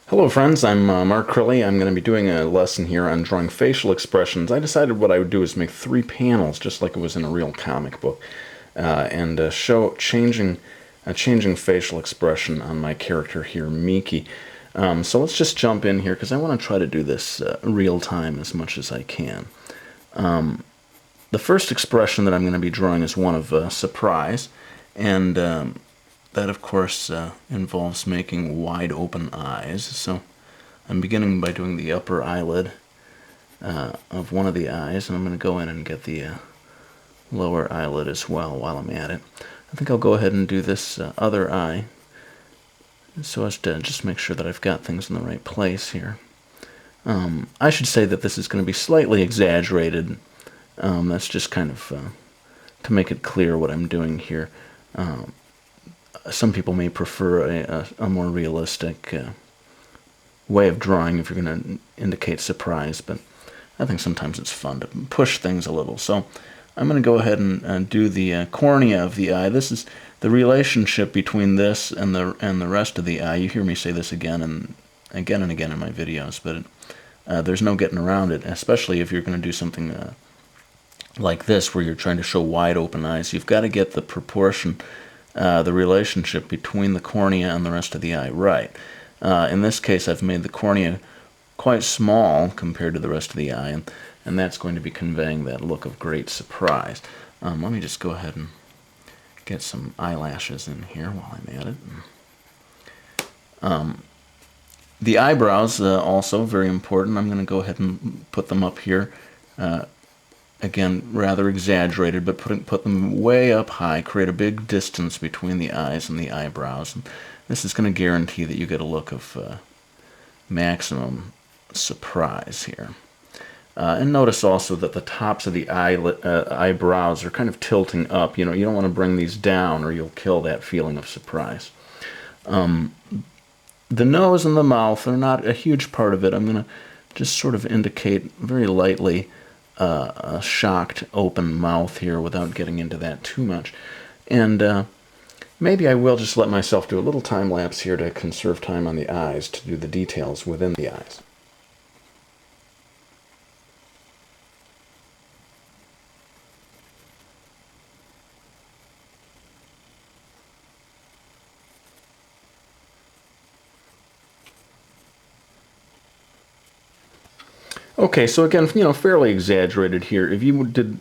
Hello friends, I'm Mark Crilly. I'm going to be doing a lesson here on drawing facial expressions. I decided what I would do is make 3 panels, just like it was in a real comic book, and show changing facial expression on my character here, Miki. So let's just jump in here, because I want to try to do this real time as much as I can. The first expression that I'm going to be drawing is one of surprise, and that, of course, involves making wide open eyes. So I'm beginning by doing the upper eyelid of one of the eyes, and I'm going to go in and get the lower eyelid as well while I'm at it. I think I'll go ahead and do this other eye so as to just make sure that I've got things in the right place here. I should say that this is going to be slightly exaggerated. That's just kind of to make it clear what I'm doing here. Some people may prefer a more realistic way of drawing if you're going to indicate surprise, but I think sometimes it's fun to push things a little. So I'm going to go ahead and do the cornea of the eye. This is the relationship between this and the rest of the eye. You hear me say this again and again in my videos, but there's no getting around it, especially if you're going to do something like this where you're trying to show wide open eyes. You've got to get the proportion, the relationship between the cornea and the rest of the eye right. In this case, I've made the cornea quite small compared to the rest of the eye, and that's going to be conveying that look of great surprise. Let me just go ahead and get some eyelashes in here while I'm at it. The eyebrows, also very important. I'm going to go ahead and put them up here. Again, rather exaggerated, but put them way up high, create a big distance between the eyes and the eyebrows. And this is going to guarantee that you get a look of maximum surprise here. And notice also that the tops of the eyebrows are kind of tilting up. You don't want to bring these down or you'll kill that feeling of surprise. The nose and the mouth are not a huge part of it. I'm going to just sort of indicate very lightly a shocked open mouth here without getting into that too much. And maybe I will just let myself do a little time lapse here to conserve time on the eyes to do the details within the eyes. Okay, so again, fairly exaggerated here. If you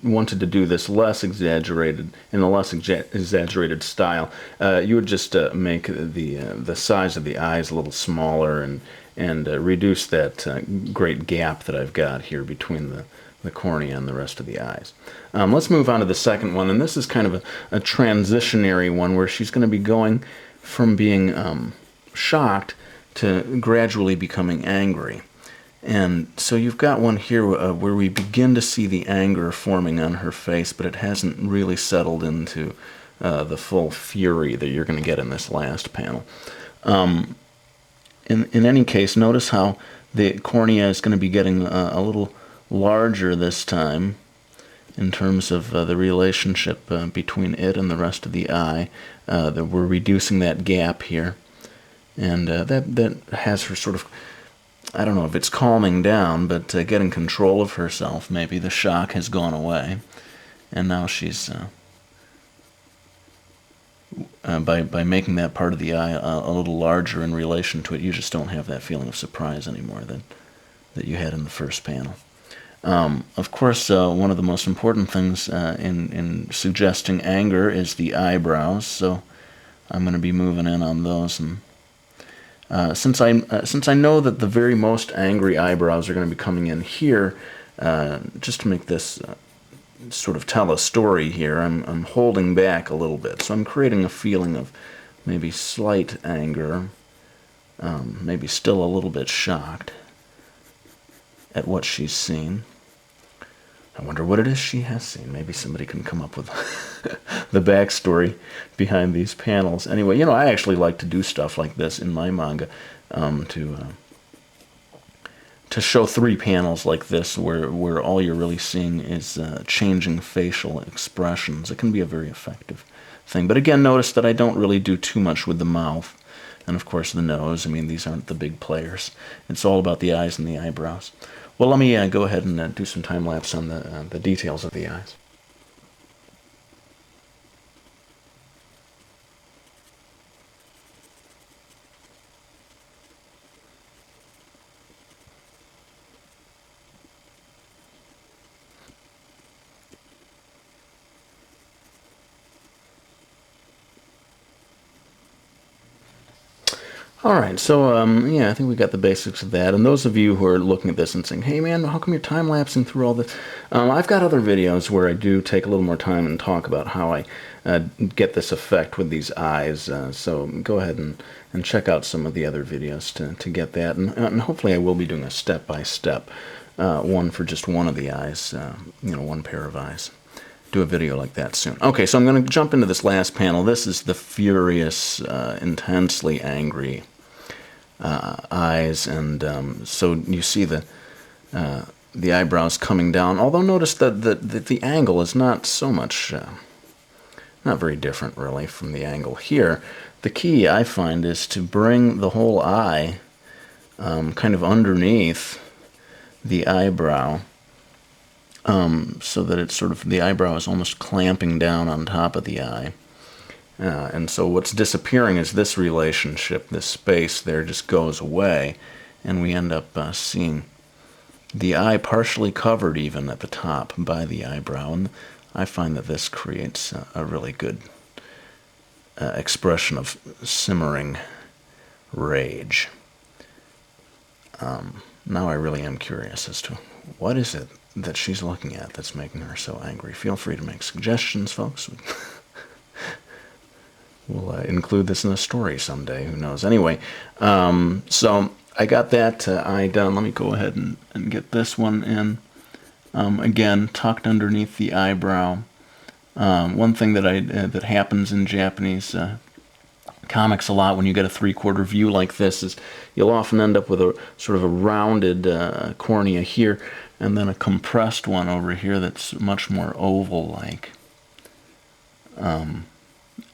wanted to do this less exaggerated, in a less exaggerated style, you would just make the size of the eyes a little smaller and reduce that great gap that I've got here between the cornea and the rest of the eyes. Let's move on to the second one, and this is kind of a transitionary one where she's going to be going from being shocked to gradually becoming angry. And so you've got one here where we begin to see the anger forming on her face, but it hasn't really settled into the full fury that you're going to get in this last panel. In any case, notice how the cornea is going to be getting a little larger this time in terms of the relationship between it and the rest of the eye. That we're reducing that gap here, and that has her sort of, I don't know if it's calming down, but getting control of herself. Maybe the shock has gone away, and now she's, by making that part of the eye a little larger in relation to it, you just don't have that feeling of surprise anymore that you had in the first panel. Of course, one of the most important things in suggesting anger is the eyebrows, so I'm going to be moving in on those. And since I know that the very most angry eyebrows are going to be coming in here, just to make this sort of tell a story here, I'm holding back a little bit. So I'm creating a feeling of maybe slight anger, maybe still a little bit shocked at what she's seen. I wonder what it is she has seen. Maybe somebody can come up with the backstory behind these panels. Anyway, I actually like to do stuff like this in my manga, to show 3 panels like this where all you're really seeing is changing facial expressions. It can be a very effective thing. But again, notice that I don't really do too much with the mouth. And of course the nose. I mean, these aren't the big players. It's all about the eyes and the eyebrows. Well, let me go ahead and do some time lapse on the details of the eyes. All right, so yeah, I think we got the basics of that. And those of you who are looking at this and saying, "Hey, man, how come you're time lapsing through all this?" I've got other videos where I do take a little more time and talk about how I get this effect with these eyes. So go ahead and check out some of the other videos to get that. And hopefully, I will be doing a step-by-step one for just one of the eyes, one pair of eyes. Do a video like that soon. Okay, so I'm going to jump into this last panel. This is the furious, intensely angry eyes, and so you see the eyebrows coming down. Although notice that the angle is not so much, not very different really from the angle here. The key I find is to bring the whole eye kind of underneath the eyebrow, so that it's sort of the eyebrow is almost clamping down on top of the eye. And so what's disappearing is this relationship, this space there just goes away, and we end up seeing the eye partially covered even at the top by the eyebrow. And I find that this creates a really good expression of simmering rage. Now I really am curious as to what is it that she's looking at that's making her so angry. Feel free to make suggestions, folks. We'll include this in a story someday, who knows. Anyway, so I got that eye done. Let me go ahead and get this one in. Again, tucked underneath the eyebrow. One thing that happens in Japanese comics a lot when you get a three-quarter view like this is you'll often end up with a sort of a rounded cornea here, and then a compressed one over here that's much more oval-like.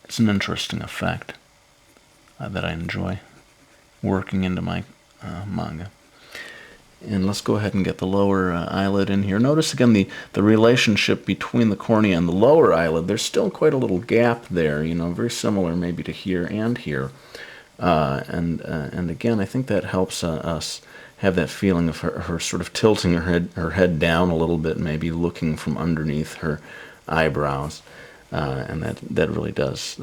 It's an interesting effect that I enjoy working into my manga. And let's go ahead and get the lower eyelid in here. Notice again the relationship between the cornea and the lower eyelid. There's still quite a little gap there, very similar maybe to here and here. And again, I think that helps us have that feeling of her sort of tilting her head down a little bit, maybe looking from underneath her eyebrows. And that really does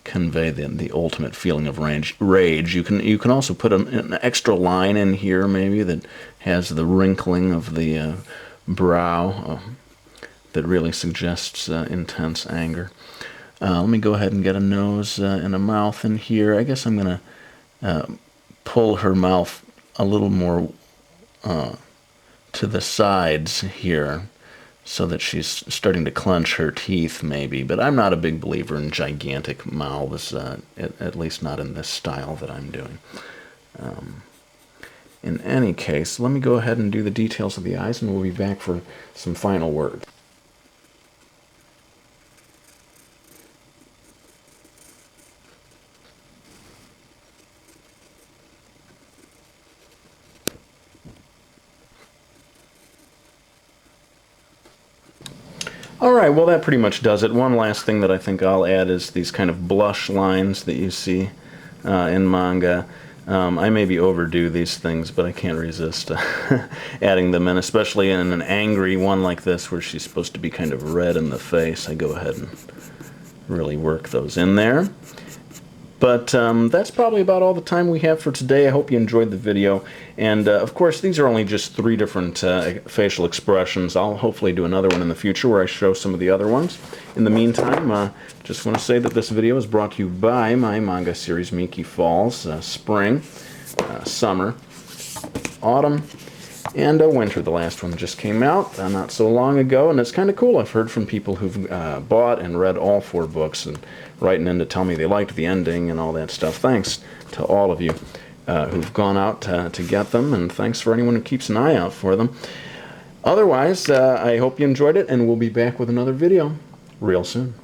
convey the ultimate feeling of rage. You can also put an extra line in here maybe that has the wrinkling of the brow that really suggests intense anger. Let me go ahead and get a nose and a mouth in here. I guess I'm going to pull her mouth a little more to the sides here, so that she's starting to clench her teeth, maybe. But I'm not a big believer in gigantic mouths, at least not in this style that I'm doing. In any case, let me go ahead and do the details of the eyes, and we'll be back for some final words. All right, well, that pretty much does it. One last thing that I think I'll add is these kind of blush lines that you see in manga. I maybe overdo these things, but I can't resist adding them in, especially in an angry one like this where she's supposed to be kind of red in the face. I go ahead and really work those in there. But that's probably about all the time we have for today. I hope you enjoyed the video. And, of course, these are only just 3 different facial expressions. I'll hopefully do another one in the future where I show some of the other ones. In the meantime, just want to say that this video is brought to you by my manga series, Miki Falls, spring, summer, autumn, and winter. The last one just came out not so long ago, and it's kind of cool. I've heard from people who've bought and read all 4 books and writing in to tell me they liked the ending and all that stuff. Thanks to all of you who've gone out to get them, and thanks for anyone who keeps an eye out for them. Otherwise, I hope you enjoyed it, and we'll be back with another video real soon.